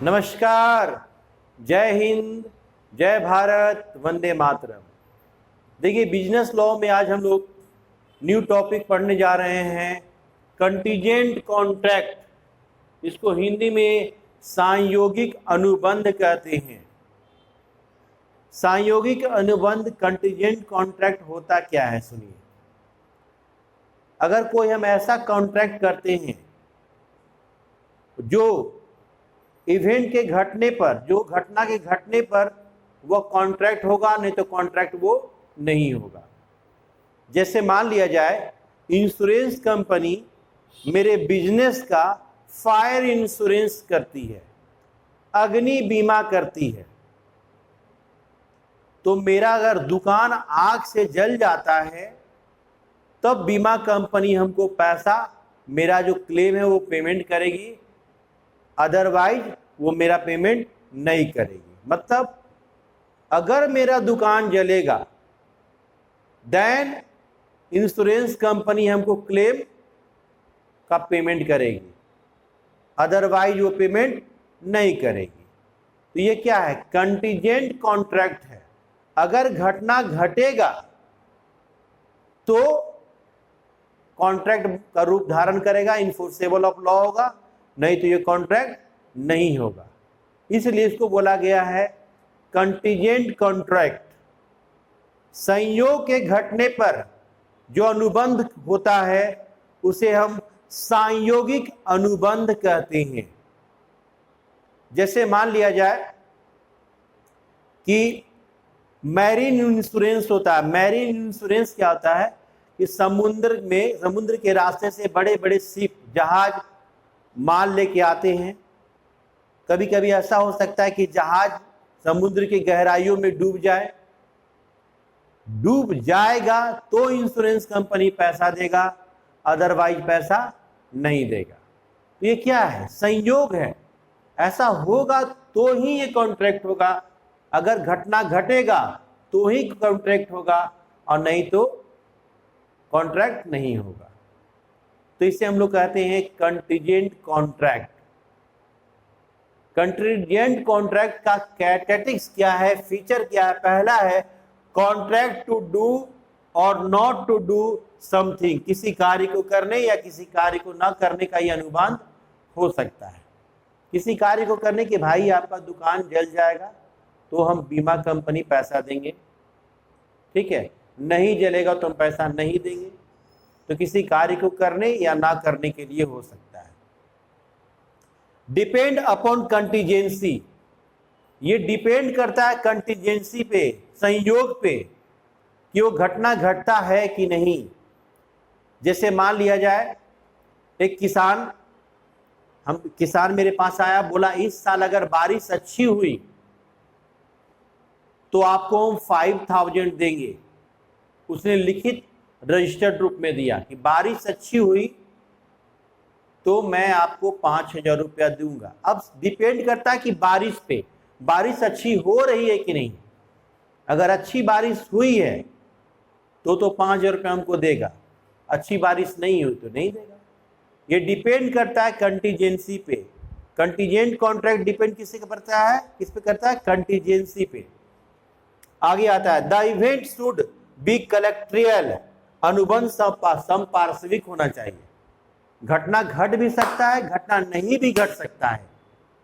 नमस्कार, जय हिंद, जय भारत, वंदे मातरम। देखिए, बिजनेस लॉ में आज हम लोग न्यू टॉपिक पढ़ने जा रहे हैं, कंटीजेंट कॉन्ट्रैक्ट। इसको हिंदी में सांयोगिक अनुबंध कहते हैं। सांयोगिक अनुबंध कंटीजेंट कॉन्ट्रैक्ट होता क्या है, सुनिए। अगर कोई हम ऐसा कॉन्ट्रैक्ट करते हैं जो इवेंट के घटने पर, जो घटना के घटने पर वह कॉन्ट्रैक्ट होगा, नहीं तो कॉन्ट्रैक्ट वो नहीं होगा। जैसे मान लिया जाए, इंश्योरेंस कंपनी मेरे बिजनेस का फायर इंश्योरेंस करती है, अग्नि बीमा करती है। तो मेरा अगर दुकान आग से जल जाता है तब बीमा कंपनी हमको पैसा, मेरा जो क्लेम है वो पेमेंट करेगी, अदरवाइज वो मेरा पेमेंट नहीं करेगी। मतलब अगर मेरा दुकान जलेगा देन इंश्योरेंस कंपनी हमको क्लेम का पेमेंट करेगी, अदरवाइज वो पेमेंट नहीं करेगी। तो ये क्या है? कंटीजेंट कॉन्ट्रैक्ट है। अगर घटना घटेगा तो कॉन्ट्रैक्ट का रूप धारण करेगा, इन्फोर्सेबल ऑफ लॉ होगा, नहीं तो ये कॉन्ट्रैक्ट नहीं होगा। इसलिए इसको बोला गया है कंटीजेंट कॉन्ट्रैक्ट। संयोग के घटने पर जो अनुबंध होता है उसे हम सांयोगिक अनुबंध कहते हैं। जैसे मान लिया जाए कि मैरीन इंश्योरेंस होता है। मैरीन इंश्योरेंस क्या होता है कि समुद्र के रास्ते से बड़े बड़े शिप, जहाज माल लेके आते हैं। कभी कभी ऐसा हो सकता है कि जहाज समुद्र की गहराइयों में डूब जाएगा तो इंश्योरेंस कंपनी पैसा देगा, अदरवाइज पैसा नहीं देगा। तो ये क्या है? संयोग है। ऐसा होगा तो ही ये कॉन्ट्रैक्ट होगा। अगर घटना घटेगा तो ही कॉन्ट्रैक्ट होगा, और नहीं तो कॉन्ट्रैक्ट नहीं होगा। तो इसे हम लोग कहते हैं कंटीजेंट कॉन्ट्रैक्ट। कंटीजेंट कॉन्ट्रैक्ट का कैरेक्टरिस्टिक्स क्या है, फीचर क्या है? पहला है कॉन्ट्रैक्ट टू डू और नॉट टू डू समथिंग। किसी कार्य को करने या किसी कार्य को ना करने का ये अनुबंध हो सकता है। किसी कार्य को करने के, भाई आपका दुकान जल जाएगा तो हम बीमा कंपनी पैसा देंगे, ठीक है। नहीं जलेगा तो हम पैसा नहीं देंगे। तो किसी कार्य को करने या ना करने के लिए हो सकता है। Depend upon contingency. ये डिपेंड करता है कंटीजेंसी पे, संयोग पे, कि वो घटना घटता है कि नहीं। जैसे मान लिया जाए एक किसान मेरे पास आया, बोला इस साल अगर बारिश अच्छी हुई तो आपको हम 5,000 देंगे। उसने लिखित रजिस्टर्ड रूप में दिया कि बारिश अच्छी हुई तो मैं आपको 5,000 रुपया दूंगा। अब डिपेंड करता है कि बारिश पे, बारिश अच्छी हो रही है कि नहीं। अगर अच्छी बारिश हुई है तो 5,000 रुपया हमको देगा, अच्छी बारिश नहीं हुई तो नहीं देगा। ये डिपेंड करता है कंटीजेंसी पे। कंटीजेंट कॉन्ट्रैक्ट डिपेंड किस पे करता है? कंटीजेंसी पे। आगे आता है द इवेंट शुड बी कलेक्ट्रियल। अनुबंध समपार्श्विक होना चाहिए। घटना घट भी सकता है, घटना नहीं भी घट सकता है।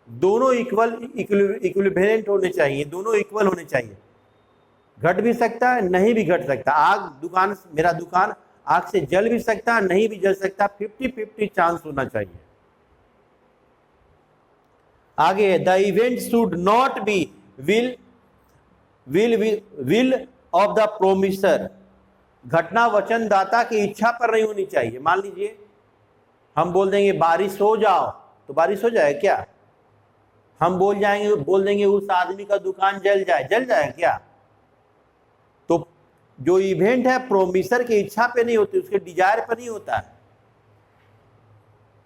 दोनों इक्विवेलेंट होने चाहिए, दोनों इक्वल होने चाहिए। घट भी सकता है, नहीं भी घट सकता। मेरा दुकान आग से जल भी सकता है, नहीं भी जल सकता। 50-50 चांस होना चाहिए। आगे the event should not be will of the promisor. घटना वचनदाता की इच्छा पर नहीं होनी चाहिए। मान लीजिए हम बोल देंगे बारिश हो जाओ तो बारिश हो जाए क्या? हम बोल देंगे उस आदमी का दुकान जल जाए क्या? तो जो इवेंट है प्रोमिसर की इच्छा पे नहीं होती, उसके डिजायर पर नहीं होता है।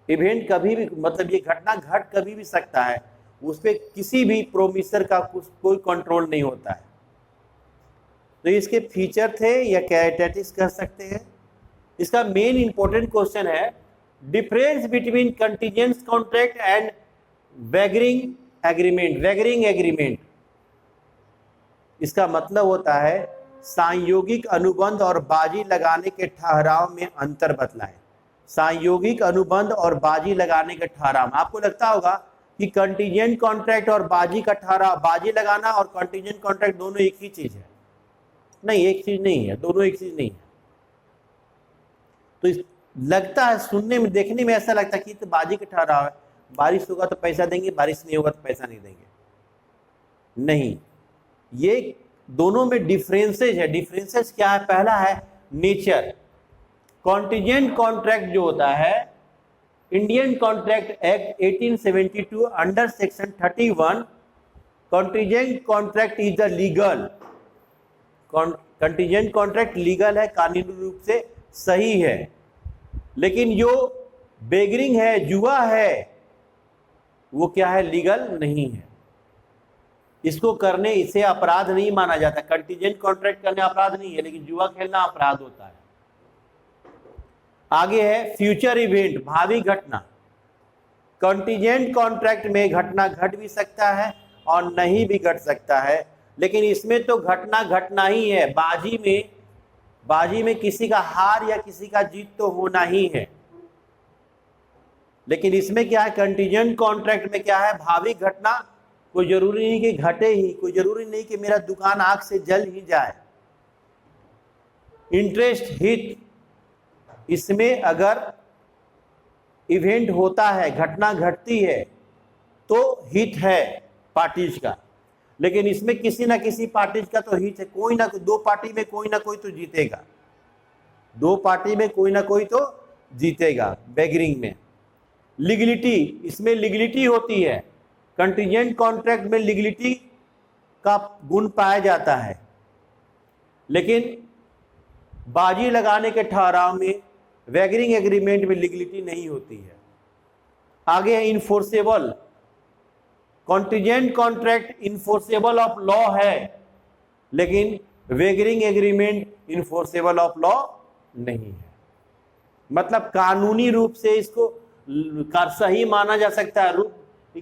इवेंट कभी भी, मतलब ये घटना घट कभी भी सकता है, उस पर किसी भी प्रोमिसर का कोई कंट्रोल नहीं होता है। तो इसके फीचर थे या कैरेक्टरिस्टिक्स कह सकते हैं। इसका मेन इंपॉर्टेंट क्वेश्चन है difference between contingent contract and wagering agreement, wagering agreement, इसका मतलब होता है सांयोगिक अनुबंध और बाजी लगाने के ठहराव में अंतर बतलाएं। सांयोगिक अनुबंध और बाजी लगाने के ठहराव, आपको लगता होगा कि कंटीजेंट कॉन्ट्रैक्ट और बाजी का ठहराव, बाजी लगाना और कंटीजेंट कॉन्ट्रैक्ट दोनों एक ही चीज है। नहीं, एक चीज नहीं है, दोनों एक चीज नहीं है। तो लगता है, सुनने में देखने में ऐसा लगता है कि तो बाजी का ठहराव है, बारिश होगा तो पैसा देंगे, बारिश नहीं होगा तो पैसा नहीं देंगे। नहीं, ये दोनों में डिफरेंसेज है। डिफरेंसेज क्या है? पहला है नेचर। कॉन्टीजेंट कॉन्ट्रैक्ट जो होता है, Indian contract act 1872 under section 31, contingent contract is the legal, contingent contract legal है, कानूनी रूप से सही है। लेकिन जो बेगरिंग है, जुआ है, वो क्या है? लीगल नहीं है। इसको करने, इसे अपराध नहीं माना जाता। कंटीजेंट कॉन्ट्रैक्ट करने अपराध नहीं है, लेकिन जुआ खेलना अपराध होता है। आगे है फ्यूचर इवेंट, भावी घटना। कंटीजेंट कॉन्ट्रैक्ट में घटना घट भी सकता है और नहीं भी घट सकता है, लेकिन इसमें तो घटना घटना ही है। बाजी में किसी का हार या किसी का जीत तो होना ही है। लेकिन इसमें क्या है? कंटीजेंट कॉन्ट्रैक्ट में क्या है? भावी घटना, कोई जरूरी नहीं कि घटे ही, कोई जरूरी नहीं कि मेरा दुकान आग से जल ही जाए। इंटरेस्ट हित, इसमें अगर इवेंट होता है, घटना घटती है, तो हित है पार्टीज का। लेकिन इसमें किसी ना किसी पार्टीज का तो हित है, कोई ना कोई, दो पार्टी में कोई ना कोई तो जीतेगा, दो पार्टी में कोई ना कोई तो जीतेगा। बेगरिंग में लीगलिटी, इसमें लीगलिटी होती है। कंटीजेंट कॉन्ट्रैक्ट में लीगलिटी का गुण पाया जाता है, लेकिन बाजी लगाने के ठहराव में, वैगरिंग एग्रीमेंट में लीगलिटी नहीं होती है। आगे है enforceable. Contingent contract enforceable of law है, लेकिन वैगरिंग एग्रीमेंट इनफोर्सेबल ऑफ लॉ नहीं है। मतलब कानूनी रूप से इसको सही माना जा सकता है, रूप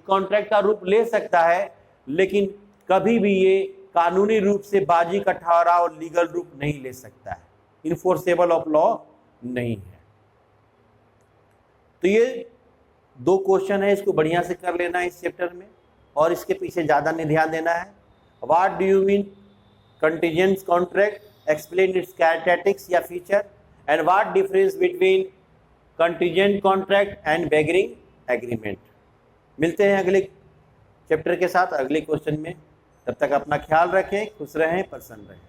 कॉन्ट्रैक्ट का रूप ले सकता है, लेकिन कभी भी ये कानूनी रूप से बाजी का ठहराव और लीगल रूप नहीं ले सकता है, इनफोर्सेबल ऑफ लॉ नहीं है। तो ये दो क्वेश्चन है, इसको बढ़िया से कर लेना है इस चैप्टर में, और इसके पीछे ज्यादा नहीं ध्यान देना है। What do you mean contingent contract, explain its characteristics या feature, and what difference between contingent contract and wagering agreement. मिलते हैं अगले चैप्टर के साथ, अगले क्वेश्चन में। तब तक अपना ख्याल रखें, खुश रहें, प्रसन्न रहें।